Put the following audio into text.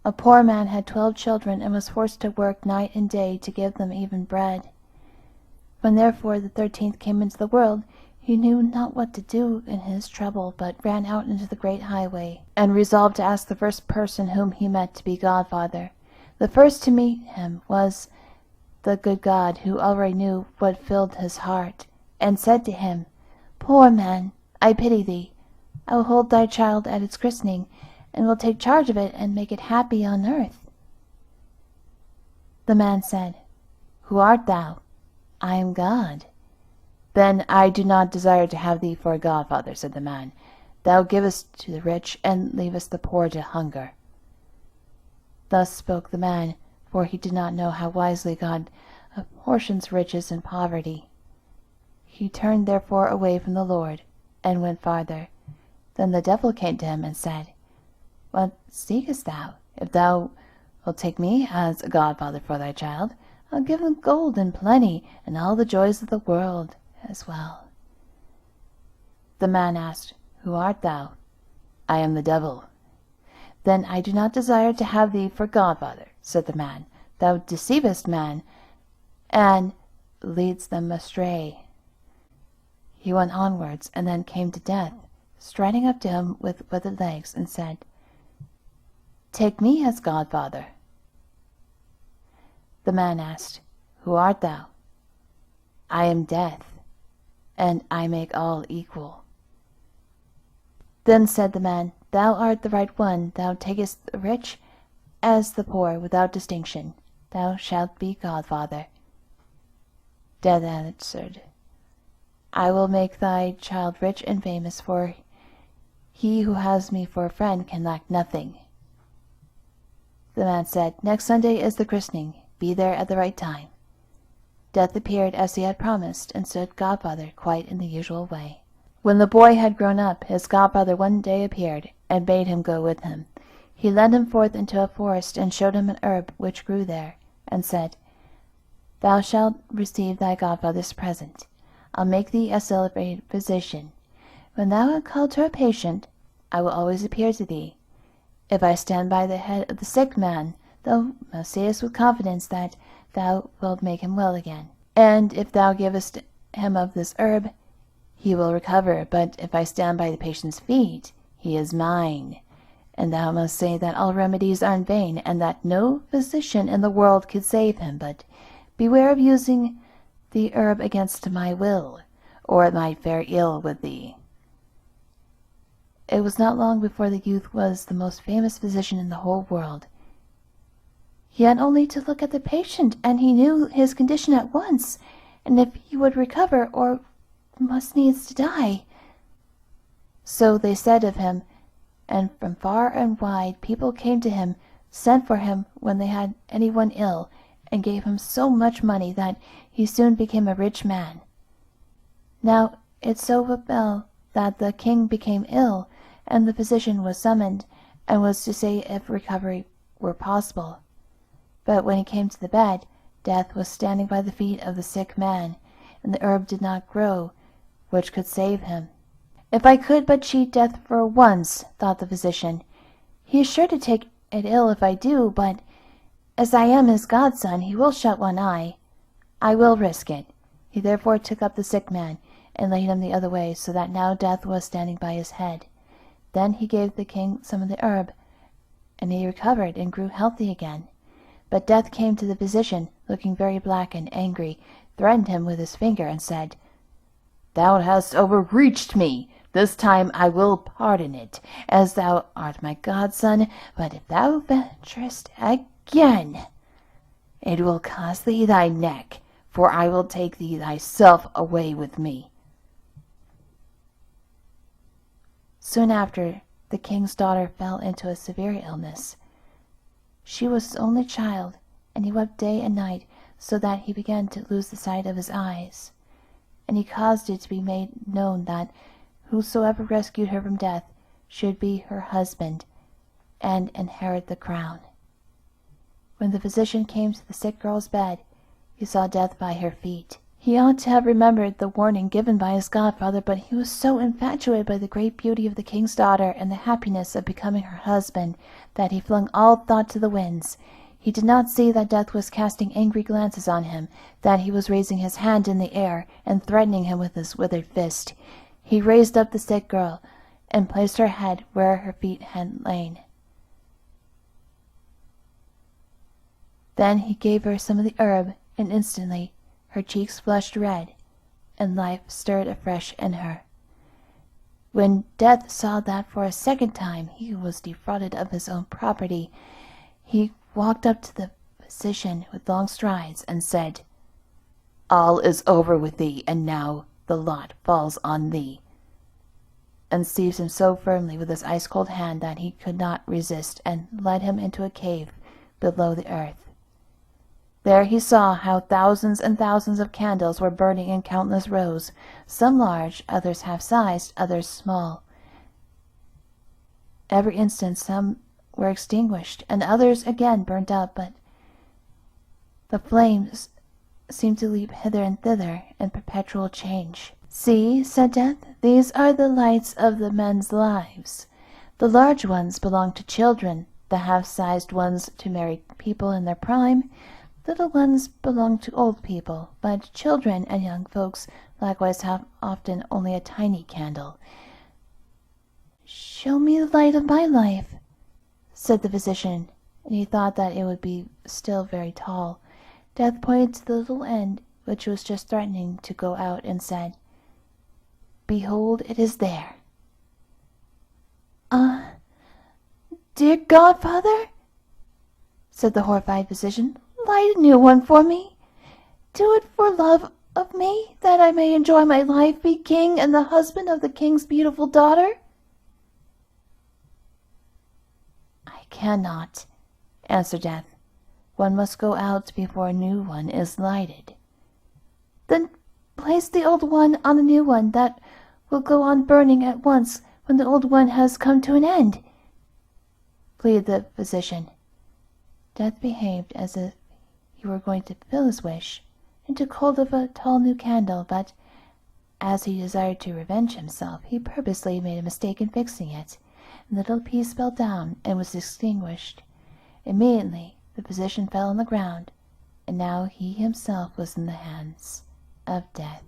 A poor man had 12 children, and was forced to work night and day to give them even bread. When therefore the 13th came into the world, he knew not what to do in his trouble, but ran out into the great highway, and resolved to ask the first person whom he met to be godfather. The first to meet him was the good God, who already knew what filled his heart, and said to him, "Poor man, I pity thee. I will hold thy child at its christening, and will take charge of it and make it happy on earth." The man said, "Who art thou?" "I am God." "Then I do not desire to have thee for a godfather," said the man. "Thou givest to the rich, and leavest the poor to hunger." Thus spoke the man, for he did not know how wisely God apportions riches and poverty. He turned therefore away from the Lord, and went farther. Then the devil came to him and said, "What seekest thou? If thou wilt take me as a godfather for thy child, I'll give him gold in plenty, and all the joys of the world as well." The man asked, "Who art thou?" "I am the devil." "Then I do not desire to have thee for godfather," said the man. "Thou deceivest man, and leadst them astray." He went onwards, and then came to Death, striding up to him with withered legs, and said, "Take me as godfather." The man asked, "Who art thou?" "I am Death, and I make all equal." Then said the man, "Thou art the right one. Thou takest the rich as the poor without distinction. Thou shalt be godfather." Death answered, "I will make thy child rich and famous, for he who has me for a friend can lack nothing." The man said, "Next Sunday is the christening. Be there at the right time." Death appeared as he had promised, and stood godfather quite in the usual way. When the boy had grown up, his godfather one day appeared, and bade him go with him. He led him forth into a forest, and showed him an herb which grew there, and said, "Thou shalt receive thy godfather's present. I'll make thee a celebrated physician. When thou art called to a patient, I will always appear to thee. If I stand by the head of the sick man, thou must sayest with confidence that thou wilt make him well again. And if thou givest him of this herb, he will recover. But if I stand by the patient's feet, he is mine. And thou must say that all remedies are in vain, and that no physician in the world could save him. But beware of using the herb against my will, or it might fare ill with thee." It was not long before the youth was the most famous physician in the whole world. He had only to look at the patient, and he knew his condition at once, and if he would recover, or must needs to die. So they said of him, and from far and wide people came to him, sent for him when they had any one ill, and gave him so much money that he soon became a rich man. Now it so befell that the king became ill, and the physician was summoned, and was to say if recovery were possible. But when he came to the bed, Death was standing by the feet of the sick man, and the herb did not grow which could save him. "If I could but cheat Death for once," thought the physician, "he is sure to take it ill if I do, but as I am his godson, he will shut one eye. I will risk it." He therefore took up the sick man, and laid him the other way, so that now Death was standing by his head. Then he gave the king some of the herb, and he recovered and grew healthy again. But Death came to the physician, looking very black and angry, threatened him with his finger, and said, "Thou hast overreached me. This time I will pardon it, as thou art my godson, but if thou venturest again, it will cost thee thy neck, for I will take thee thyself away with me." Soon after, the king's daughter fell into a severe illness. She was his only child, and he wept day and night, so that he began to lose the sight of his eyes. And he caused it to be made known that whosoever rescued her from death should be her husband, and inherit the crown. When the physician came to the sick girl's bed, he saw Death by her feet. He ought to have remembered the warning given by his godfather, but he was so infatuated by the great beauty of the king's daughter and the happiness of becoming her husband that he flung all thought to the winds. He did not see that Death was casting angry glances on him, that he was raising his hand in the air and threatening him with his withered fist. He raised up the sick girl and placed her head where her feet had lain. Then he gave her some of the herb, and instantly her cheeks flushed red, and life stirred afresh in her. When Death saw that for a second time he was defrauded of his own property, he walked up to the physician with long strides and said, "All is over with thee, and now the lot falls on thee," and seized him so firmly with his ice-cold hand that he could not resist, and led him into a cave below the earth. There he saw how thousands and thousands of candles were burning in countless rows, some large, others half-sized, others small. Every instant some were extinguished, and others again burned up, but the flames seemed to leap hither and thither in perpetual change. "See," said Death, "these are the lights of the men's lives. The large ones belong to children, the half-sized ones to married people in their prime. Little ones belong to old people, but children and young folks likewise have often only a tiny candle." "Show me the light of my life," said the physician, and he thought that it would be still very tall. Death pointed to the little end, which was just threatening to go out, and said, "Behold, it is there." Dear godfather," said the horrified physician, "light a new one for me. Do it for love of me, that I may enjoy my life, be king and the husband of the king's beautiful daughter." "I cannot," answered Death. "One must go out before a new one is lighted." "Then place the old one on the new one, that will go on burning at once when the old one has come to an end," pleaded the physician. Death behaved as if he were going to fulfill his wish, and took hold of a tall new candle, but as he desired to revenge himself, he purposely made a mistake in fixing it, and the little piece fell down and was extinguished. Immediately the physician fell on the ground, and now he himself was in the hands of Death.